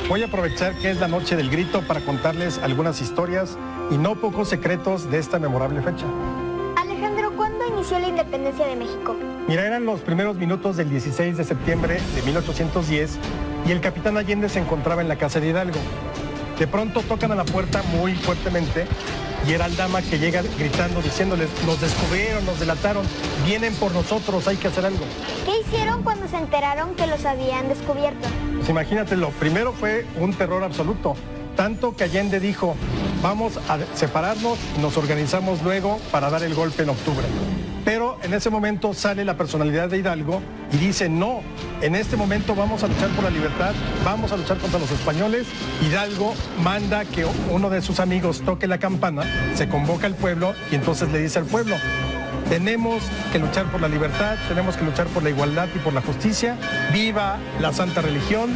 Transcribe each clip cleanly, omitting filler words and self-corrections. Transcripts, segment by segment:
Voy a aprovechar que es la noche del grito para contarles algunas historias y no pocos secretos de esta memorable fecha. Alejandro, ¿cuándo inició la independencia de México? Mira, eran los primeros minutos del 16 de septiembre de 1810 y el capitán Allende se encontraba en la casa de Hidalgo. De pronto tocan a la puerta muy fuertemente y era Aldama que llega gritando, diciéndoles: nos descubrieron, nos delataron, vienen por nosotros, hay que hacer algo. ¿Qué hicieron cuando se enteraron que los habían descubierto? Pues imagínate, lo primero fue un terror absoluto, tanto que Allende dijo: vamos a separarnos y nos organizamos luego para dar el golpe en octubre. Pero en ese momento sale la personalidad de Hidalgo y dice: no, en este momento vamos a luchar por la libertad, vamos a luchar contra los españoles. Hidalgo manda que uno de sus amigos toque la campana, se convoca al pueblo y entonces le dice al pueblo: tenemos que luchar por la libertad, tenemos que luchar por la igualdad y por la justicia, viva la santa religión,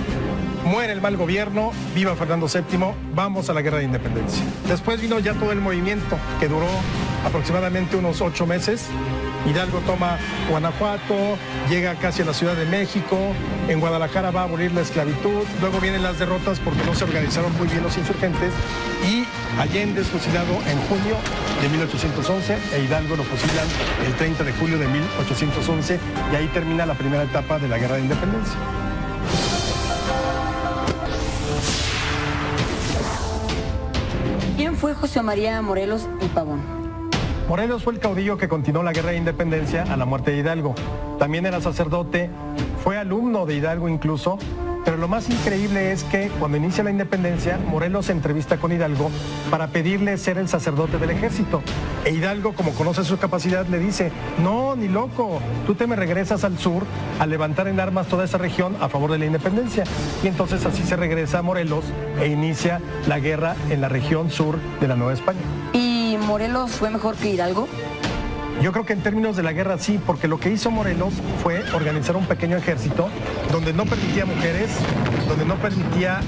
muere el mal gobierno, viva Fernando VII, vamos a la guerra de independencia. Después vino ya todo el movimiento, que duró aproximadamente unos 8 meses. Hidalgo toma Guanajuato, llega casi a la Ciudad de México, en Guadalajara va a abolir la esclavitud, luego vienen las derrotas porque no se organizaron muy bien los insurgentes y Allende es fusilado en junio de 1811 e Hidalgo lo fusilan el 30 de julio de 1811 y ahí termina la primera etapa de la Guerra de Independencia. ¿Quién fue José María Morelos y Pavón? Morelos fue el caudillo que continuó la Guerra de Independencia a la muerte de Hidalgo. También era sacerdote, fue alumno de Hidalgo incluso, pero lo más increíble es que cuando inicia la independencia, Morelos se entrevista con Hidalgo para pedirle ser el sacerdote del ejército. E Hidalgo, como conoce su capacidad, le dice: no, ni loco, tú te me regresas al sur a levantar en armas toda esa región a favor de la independencia. Y entonces así se regresa a Morelos e inicia la guerra en la región sur de la Nueva España. ¿Y Morelos fue mejor que Hidalgo? Yo creo que en términos de la guerra sí, porque lo que hizo Morelos fue organizar un pequeño ejército donde no permitía mujeres, donde no permitía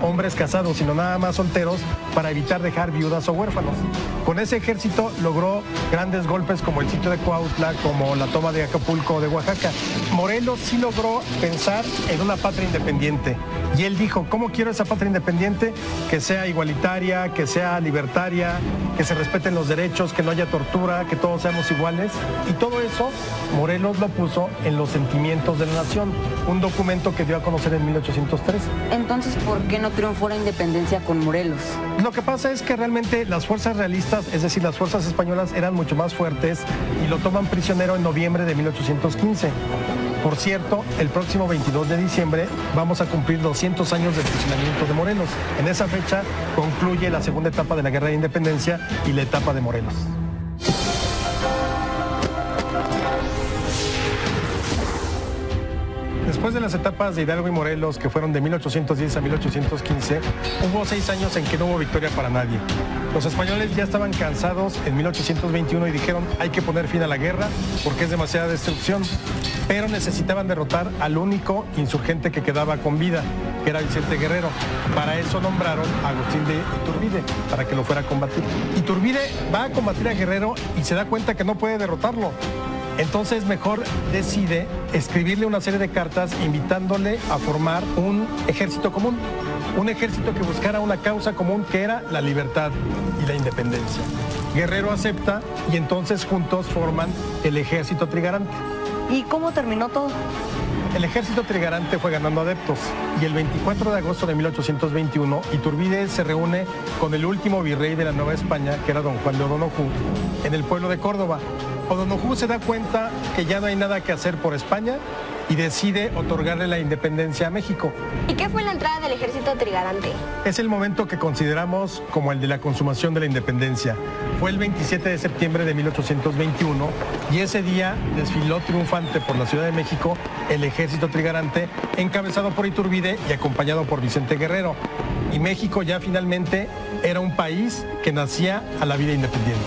hombres casados, sino nada más solteros, para evitar dejar viudas o huérfanos. Con ese ejército logró grandes golpes como el sitio de Cuautla, como la toma de Acapulco o de Oaxaca. Morelos sí logró pensar en una patria independiente. Y él dijo: ¿cómo quiero esa patria independiente? Que sea igualitaria, que sea libertaria, que se respeten los derechos, que no haya tortura, que todos seamos iguales. Y todo eso Morelos lo puso en Los Sentimientos de la Nación, un documento que dio a conocer en 1813. Entonces, ¿por qué no triunfó la independencia con Morelos? Lo que pasa es que realmente las fuerzas realistas, es decir, las fuerzas españolas, eran mucho más fuertes y lo toman prisionero en noviembre de 1815. Por cierto, el próximo 22 de diciembre vamos a cumplir 200 años del fusilamiento de Morelos. En esa fecha concluye la segunda etapa de la Guerra de Independencia y la etapa de Morelos. Después de las etapas de Hidalgo y Morelos, que fueron de 1810 a 1815, hubo 6 años en que no hubo victoria para nadie. Los españoles ya estaban cansados en 1821 y dijeron: hay que poner fin a la guerra porque es demasiada destrucción. Pero necesitaban derrotar al único insurgente que quedaba con vida, que era Vicente Guerrero. Para eso nombraron a Agustín de Iturbide, para que lo fuera a combatir. Iturbide va a combatir a Guerrero y se da cuenta que no puede derrotarlo. Entonces mejor decide escribirle una serie de cartas invitándole a formar un ejército común, un ejército que buscara una causa común, que era la libertad y la independencia. Guerrero acepta y entonces juntos forman el Ejército Trigarante. ¿Y cómo terminó todo? El Ejército Trigarante fue ganando adeptos y el 24 de agosto de 1821 Iturbide se reúne con el último virrey de la Nueva España, que era don Juan de O'Donojú, en el pueblo de Córdoba. O'Donojú se da cuenta que ya no hay nada que hacer por España y decide otorgarle la independencia a México. ¿Y qué fue la entrada del Ejército Trigarante? Es el momento que consideramos como el de la consumación de la independencia. Fue el 27 de septiembre de 1821 y ese día desfiló triunfante por la Ciudad de México el Ejército Trigarante, encabezado por Iturbide y acompañado por Vicente Guerrero. Y México ya finalmente era un país que nacía a la vida independiente.